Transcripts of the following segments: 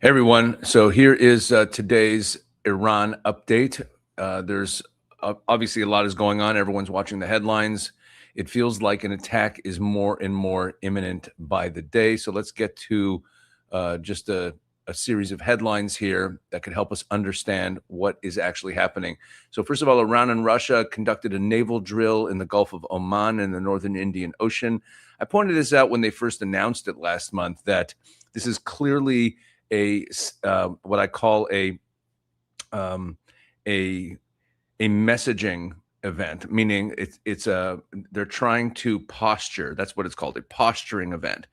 Hey everyone, so here is today's Iran update. There's obviously a lot is going on. Everyone's watching the headlines. It feels like an attack is more and more imminent by the day. So let's get to just a series of headlines here that could help us understand what is actually happening. So first of all, Iran and Russia conducted a naval drill in the Gulf of Oman in the northern Indian Ocean. I pointed this out when they first announced it last month, that this is clearly a what I call um, a messaging event, meaning they're trying to posture. That's what it's called, a posturing event.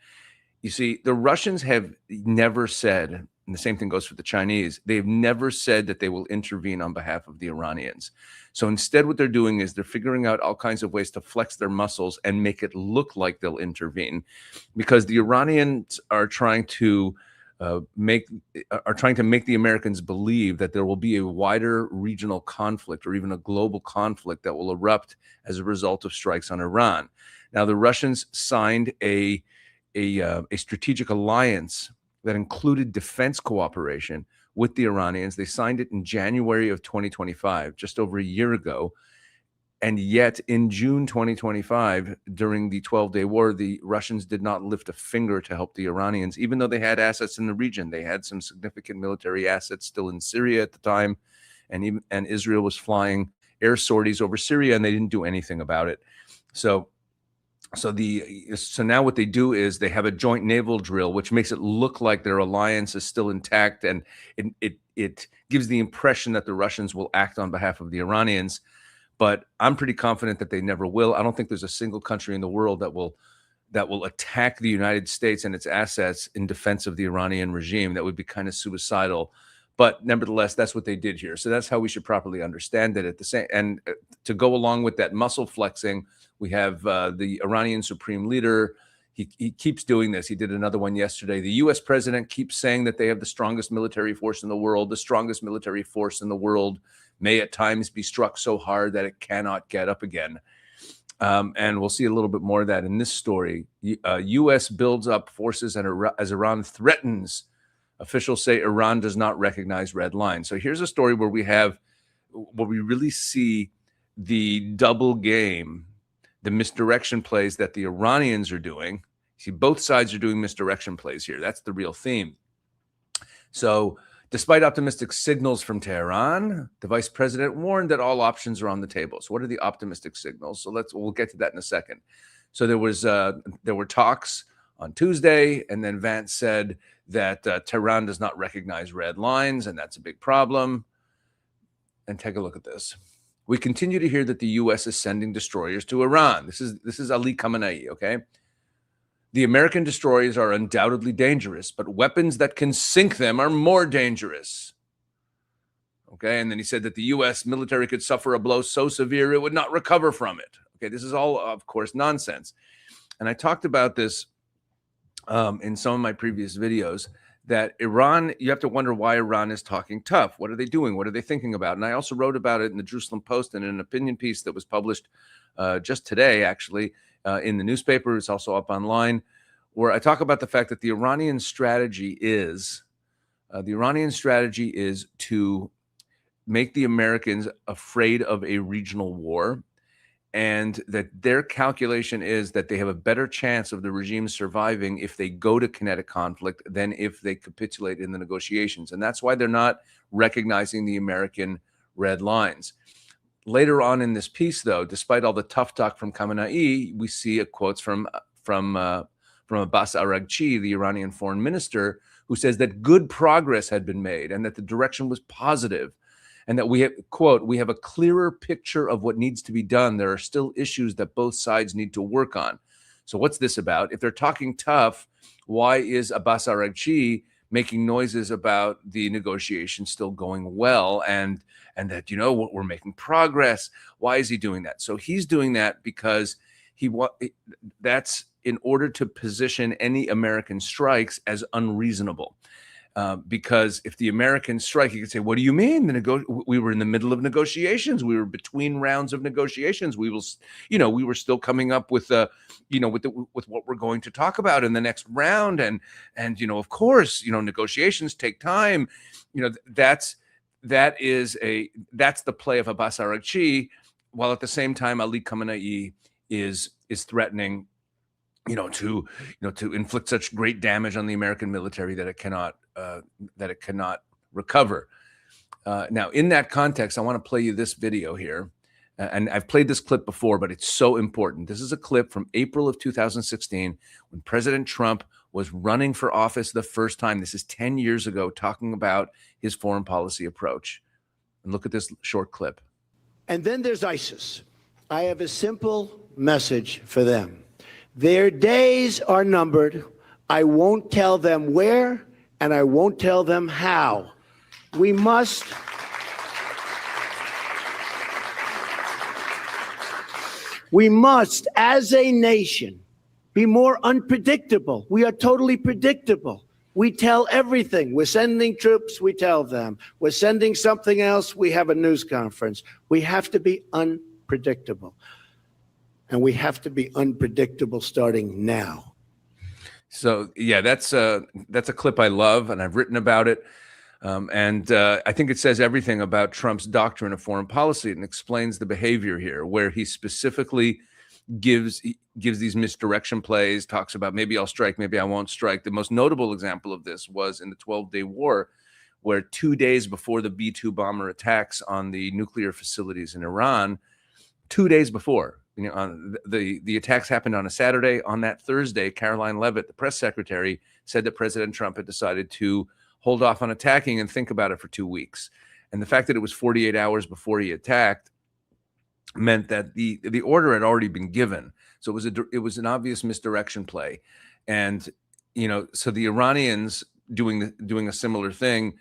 You see, the Russians have never said, and the same thing goes for the Chinese, they've never said that they will intervene on behalf of the Iranians. So instead, what they're doing is they're figuring out all kinds of ways to flex their muscles and make it look like they'll intervene, because the Iranians are trying to make the Americans believe that there will be a wider regional conflict or even a global conflict that will erupt as a result of strikes on Iran. Now, the Russians signed a strategic alliance that included defense cooperation with the Iranians. They signed it in January of 2025, just over a year ago. And yet in June 2025, during the 12-day war, the Russians did not lift a finger to help the Iranians, even though they had assets in the region. They had some significant military assets still in Syria at the time, and Israel was flying air sorties over Syria, and they didn't do anything about it. So now what they do is they have a joint naval drill, which makes it look like their alliance is still intact, and it gives the impression that the Russians will act on behalf of the Iranians. But I'm pretty confident that they never will. I don't think there's a single country in the world that will attack the United States and its assets in defense of the Iranian regime. That would be kind of suicidal. But nevertheless, that's what they did here. So that's how we should properly understand it. At the same, and to go along with that muscle flexing, we have the Iranian supreme leader. He keeps doing this. He did another one yesterday. The U.S. president keeps saying that they have the strongest military force in the world. The strongest military force in the world may at times be struck so hard that it cannot get up again. And we'll see a little bit more of that in this story. U.S. builds up forces as Iran threatens. Officials say Iran does not recognize red lines. So here's a story where we really see the double game, the misdirection plays that the Iranians are doing. See, both sides are doing misdirection plays here. That's the real theme. So despite optimistic signals from Tehran, the vice president warned that all options are on the table. So what are the optimistic signals? So we'll get to that in a second. So there were talks on Tuesday, and then Vance said that Tehran does not recognize red lines, and that's a big problem. And take a look at this. We continue to hear that the U.S. is sending destroyers to Iran. This is Ali Khamenei, okay? The American destroyers are undoubtedly dangerous, but weapons that can sink them are more dangerous. Okay, and then he said that the U.S. military could suffer a blow so severe it would not recover from it. Okay, this is all, of course, nonsense. And I talked about this in some of my previous videos, that Iran, you have to wonder why Iran is talking tough. What are they doing? What are they thinking about? And I also wrote about it in the Jerusalem Post in an opinion piece that was published just today, actually, in the newspaper. It's also up online, where I talk about the fact that the Iranian strategy is to make the Americans afraid of a regional war, and that their calculation is that they have a better chance of the regime surviving if they go to kinetic conflict than if they capitulate in the negotiations. And that's why they're not recognizing the American red lines. Later on in this piece, though, despite all the tough talk from Khamenei, we see quotes from Abbas Araghchi, the Iranian foreign minister, who says that good progress had been made and that the direction was positive, and that we have, quote, we have a clearer picture of what needs to be done. There are still issues that both sides need to work on. So what's this about? If they're talking tough, why is Abbas Araghchi making noises about the negotiations still going well and that, we're making progress? Why is he doing that? So he's doing that because that's in order to position any American strikes as unreasonable. Because if the Americans strike, you could say, what do you mean? We were in the middle of negotiations. We were between rounds of negotiations. We were still coming up with with what we're going to talk about in the next round. And of course, negotiations take time. That's the play of Abbas Araghchi, while at the same time Ali Khamenei is threatening to inflict such great damage on the American military that it cannot recover. Now, in that context, I want to play you this video here, and I've played this clip before, but it's so important. This is a clip from April of 2016 when President Trump was running for office the first time. This is 10 years ago, talking about his foreign policy approach. And look at this short clip. And then there's ISIS. I have a simple message for them. Their days are numbered. I won't tell them where, and I won't tell them how. We must as a nation, be more unpredictable. We are totally predictable. We tell everything. We're sending troops, we tell them. We're sending something else, we have a news conference. We have to be unpredictable. And we have to be unpredictable starting now. So, yeah, that's a clip I love, and I've written about it. I think it says everything about Trump's doctrine of foreign policy and explains the behavior here, where he specifically gives these misdirection plays, talks about maybe I'll strike, maybe I won't strike. The most notable example of this was in the 12-day war, where 2 days before the B-2 bomber attacks on the nuclear facilities in Iran, 2 days before, the attacks happened on a Saturday. On that Thursday, Caroline Leavitt, the press secretary, said that President Trump had decided to hold off on attacking and think about it for 2 weeks. And the fact that it was 48 hours before he attacked meant that the order had already been given. So it was an obvious misdirection play. And so the Iranians doing a similar thing,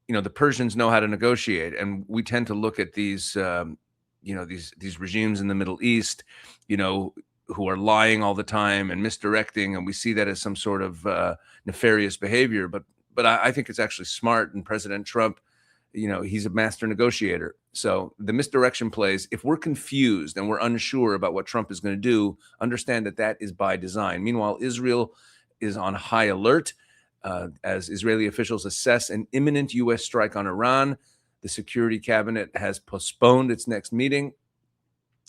the Persians know how to negotiate, and we tend to look at these these regimes in the Middle East, who are lying all the time and misdirecting, and we see that as some sort of nefarious behavior. But I think it's actually smart. And President Trump, he's a master negotiator. So the misdirection plays, if we're confused and we're unsure about what Trump is going to do, understand that is by design. Meanwhile, Israel is on high alert as Israeli officials assess an imminent U.S. strike on Iran. The Security Cabinet has postponed its next meeting.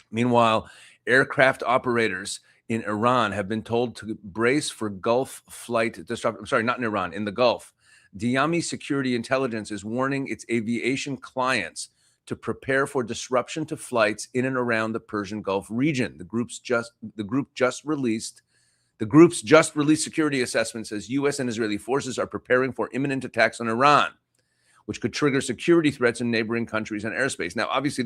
Meanwhile, aircraft operators in Iran have been told to brace for Gulf flight disruption. I'm sorry, not in Iran, in the Gulf. Diami Security Intelligence is warning its aviation clients to prepare for disruption to flights in and around the Persian Gulf region. The group's just released security assessment says U.S. and Israeli forces are preparing for imminent attacks on Iran, which could trigger security threats in neighboring countries and airspace. Now, obviously,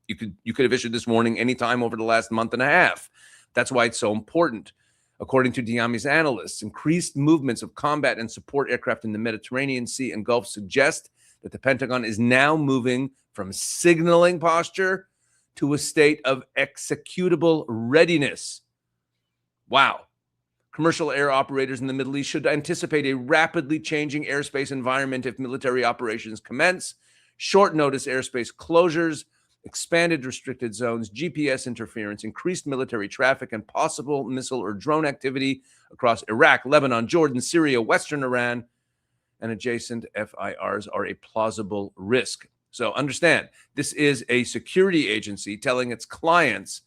you could have issued this warning anytime over the last month and a half. That's why it's so important. According to Diami's analysts, increased movements of combat and support aircraft in the Mediterranean Sea and Gulf suggest that the Pentagon is now moving from signaling posture to a state of executable readiness. Wow. Commercial air operators in the Middle East should anticipate a rapidly changing airspace environment if military operations commence. Short notice airspace closures, expanded restricted zones, GPS interference, increased military traffic, and possible missile or drone activity across Iraq, Lebanon, Jordan, Syria, Western Iran, and adjacent FIRs are a plausible risk. So understand, this is a security agency telling its clients,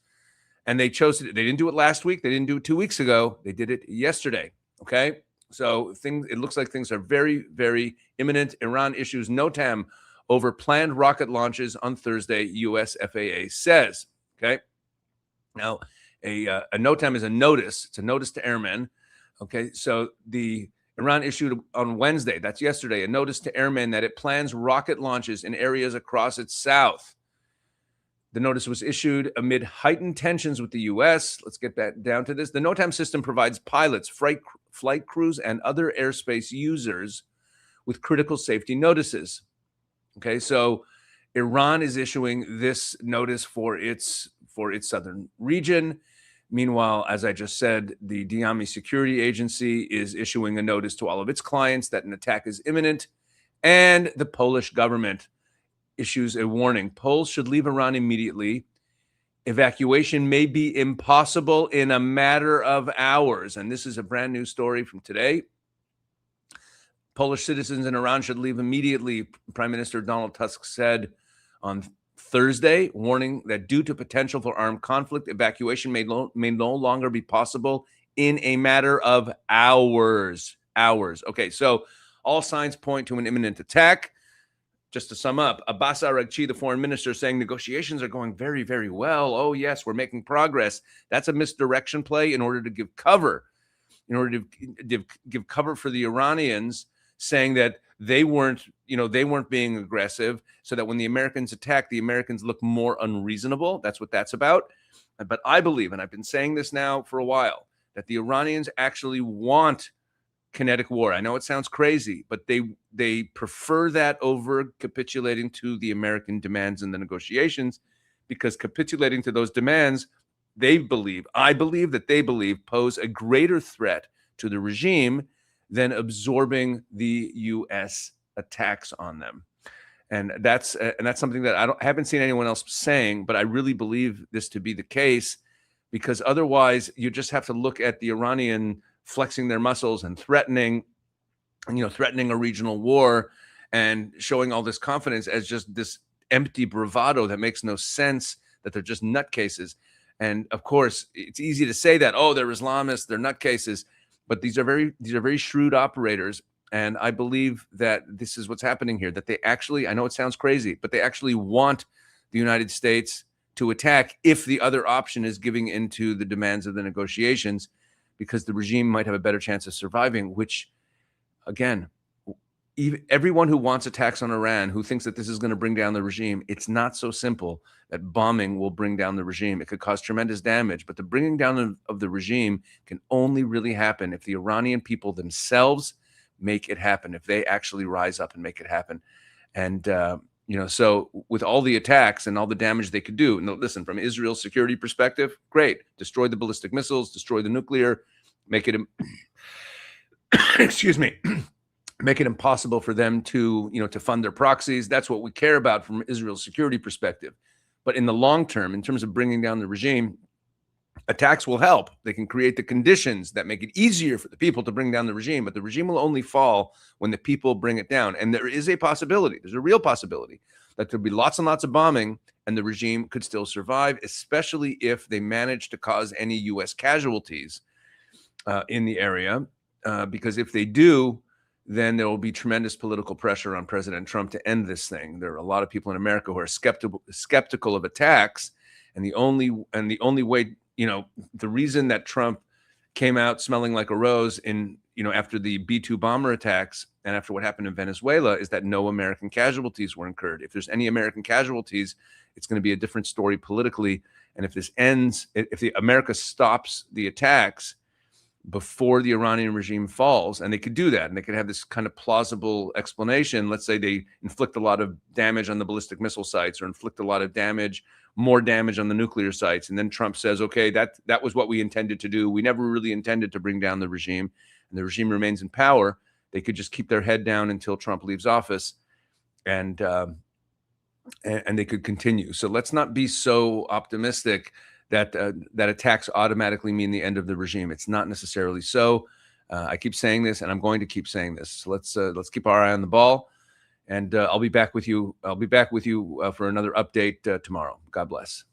and they chose it. They didn't do it last week. They didn't do it 2 weeks ago. They did it yesterday. Okay. So it looks like things are very, very imminent. Iran issues NOTAM over planned rocket launches on Thursday, U.S. FAA says. Okay. Now, a NOTAM is a notice. It's a notice to airmen. Okay. So the Iran issued on Wednesday, that's yesterday, a notice to airmen that it plans rocket launches in areas across its south. The notice was issued amid heightened tensions with the U.S. Let's get that down to this. The NOTAM system provides pilots, flight crews, and other airspace users with critical safety notices. Okay, so Iran is issuing this notice for its southern region. Meanwhile, as I just said, the Diami Security Agency is issuing a notice to all of its clients that an attack is imminent, and the Polish government issues a warning. Poles should leave Iran immediately. Evacuation may be impossible in a matter of hours. And this is a brand new story from today. Polish citizens in Iran should leave immediately, Prime Minister Donald Tusk said on Thursday, warning that due to potential for armed conflict, evacuation may no longer be possible in a matter of hours. Okay, so all signs point to an imminent attack. Just to sum up, Abbas Araghchi, the foreign minister, saying negotiations are going very, very well. Oh, yes, we're making progress. That's a misdirection play in order to give cover, give cover for the Iranians, saying that they weren't being aggressive, so that when the Americans attack, the Americans look more unreasonable. That's what that's about. But I believe, and I've been saying this now for a while, that the Iranians actually want kinetic war. I know it sounds crazy, but they prefer that over capitulating to the American demands in the negotiations, because capitulating to those demands, I believe that they believe pose a greater threat to the regime than absorbing the U.S. attacks on them. And that's something that I haven't seen anyone else saying, but I really believe this to be the case, because otherwise you just have to look at the Iranian flexing their muscles and threatening a regional war and showing all this confidence as just this empty bravado that makes no sense, that they're just nutcases. And of course, it's easy to say that, oh, they're Islamists, they're nutcases, but these are very shrewd operators. And I believe that this is what's happening here, that they actually, I know it sounds crazy, but they actually want the United States to attack if the other option is giving into the demands of the negotiations, because the regime might have a better chance of surviving, which, again, everyone who wants attacks on Iran, who thinks that this is going to bring down the regime, it's not so simple that bombing will bring down the regime. It could cause tremendous damage, but the bringing down of the regime can only really happen if the Iranian people themselves make it happen, if they actually rise up and make it happen. And, so with all the attacks and all the damage they could do, listen, from Israel's security perspective, great. Destroy the ballistic missiles, destroy the nuclear, make it, excuse me, make it impossible for them to fund their proxies. That's what we care about from Israel's security perspective. But in the long term, in terms of bringing down the regime, attacks will help. They can create the conditions that make it easier for the people to bring down the regime, but the regime will only fall when the people bring it down. And there is a possibility, there's a real possibility, that there'll be lots and lots of bombing and the regime could still survive, especially if they manage to cause any U.S. casualties in the area. Because if they do, then there will be tremendous political pressure on President Trump to end this thing. There are a lot of people in America who are skeptical of attacks, and the only way, the reason that Trump came out smelling like a rose after the B-2 bomber attacks and after what happened in Venezuela is that no American casualties were incurred. If there's any American casualties, it's going to be a different story politically. And if this ends, if America stops the attacks before the Iranian regime falls, and they could do that, and they could have this kind of plausible explanation. Let's say they inflict a lot of damage on the ballistic missile sites, or inflict a lot of damage, more damage on the nuclear sites. And then Trump says, okay, that was what we intended to do. We never really intended to bring down the regime, and the regime remains in power. They could just keep their head down until Trump leaves office, and they could continue. So let's not be so optimistic that attacks automatically mean the end of the regime. It's not necessarily so. I keep saying this, and I'm going to keep saying this. So let's keep our eye on the ball, and I'll be back with you. For another update tomorrow. God bless.